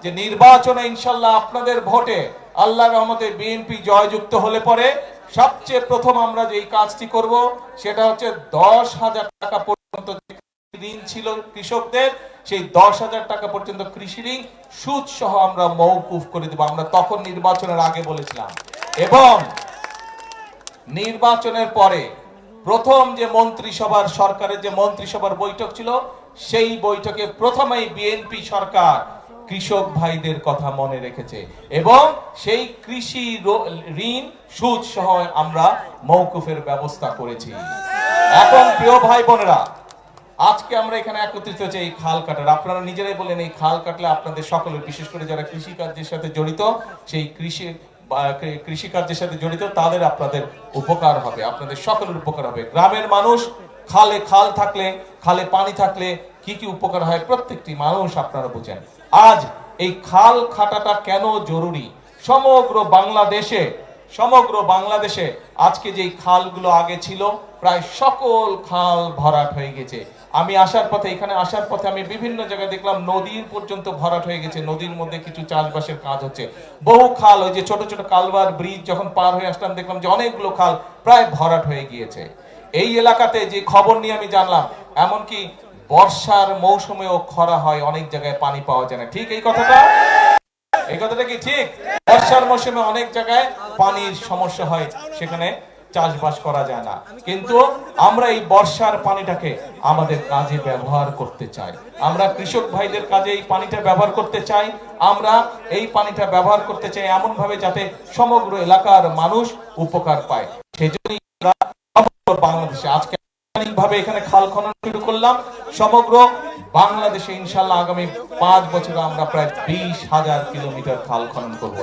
যে নির্বাচনে ইনশাল্লাহ আপনাদের ভোটে আল্লাহর রহমতে বিএনপি জয়যুক্ত হলে পরে সবচেয়ে প্রথম আমরা যে কাজটি করব সেটা হচ্ছে 10,000 টাকা পর্যন্ত ঋণ ছিল কৃষকদের, সেই 10,000 টাকা পর্যন্ত কৃষি ঋণ সুদ সহ আমরা মওকুফ করে দেব। আমরা তখন নির্বাচনের আগে বলেছিলাম। এবং নির্বাচনের পরে প্রথম যে মন্ত্রিসভার সরকারের যে মন্ত্রিসভার বৈঠক ছিল, সেই বৈঠকে প্রথমেই বিএনপি সরকার কৃষক ভাইদের কথা মনে রেখেছে এবং সেই কৃষি ঋণ সুদ সহ আমরা মওকুফের ব্যবস্থা করেছি। এখন প্রিয় ভাই বোনেরা, আজকে আমরা এখানে একত্রিত হয়েছি এই খাল কাটার। আপনারা নিজেরাই বলেন এই খাল কাটলে আপনাদের সকলের, বিশেষ করে যারা কৃষিকার্যের সাথে জড়িত, সেই কৃষিকার্যের সাথে জড়িত তাদের আপনাদের উপকার হবে, আপনাদের সকলের উপকার হবে। গ্রামের মানুষ খাল থাকলে, খালে পানি থাকলে কি কি উপকার হয় প্রত্যেকটি মানুষ আপনারা বুঝেন। আজ এই খাল খাটাটা কেন জরুরি? সমগ্র বাংলাদেশে আজকে যে খালগুলো আগে ছিল প্রায় সকল খাল ভরাট হয়ে গেছে। আমি এখানে আসার পথে আমি বিভিন্ন জায়গায় দেখলাম নদীর পর্যন্ত ভরাট হয়ে গেছে। নদীর মধ্যে কিছু চাষবাসের কাজ হচ্ছে। বহু খাল, ওই যে ছোট ছোট কালভার ব্রিজ যখন পার হয়ে আসলাম দেখলাম যে অনেকগুলো খাল প্রায় ভরাট হয়ে গিয়েছে। এই এলাকাতে যে খবর নিয়ে আমি জানলাম, এমনকি বর্ষার মৌসুমেও খরা হয়, অনেক জায়গায় পানি পাওয়া যায় না। ঠিক এই কথাটা কি ঠিক? বর্ষার মৌসুমে অনেক জায়গায় পানির সমস্যা হয়, সেখানে চাষবাস করা যায় না। কিন্তু আমরা এই বর্ষার পানিটাকে আমাদের কাজে ব্যবহার করতে চাই। আমরা কৃষক ভাইদের কাজে এই পানিটা ব্যবহার করতে চাই। আমরা এই পানিটা ব্যবহার করতে চাই এমন ভাবে যাতে সমগ্র এলাকার মানুষ উপকার পায়। সেজন্যই আমরা বাংলাদেশে আজকে ভাবে এখানে খাল খনন শুরু করলাম। সমগ্র বাংলাদেশে ইনশাআল্লাহ আগামী 5 বছরে আমরা প্রায় 20,000 কিলোমিটার খাল খনন করব।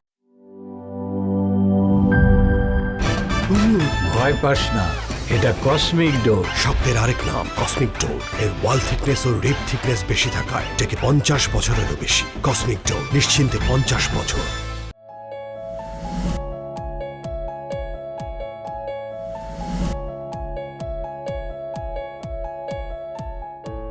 ভয় পাস না, এটা কসমিক ডোর। শব্দের আরেক নাম কসমিক ডোর। এর ওয়াল থিকনেস ও রিপ থিকনেস বেশি থাকায় এটাকে 50 বছরেরও বেশি। কসমিক ডোর, নিশ্চিন্তে 50 বছর।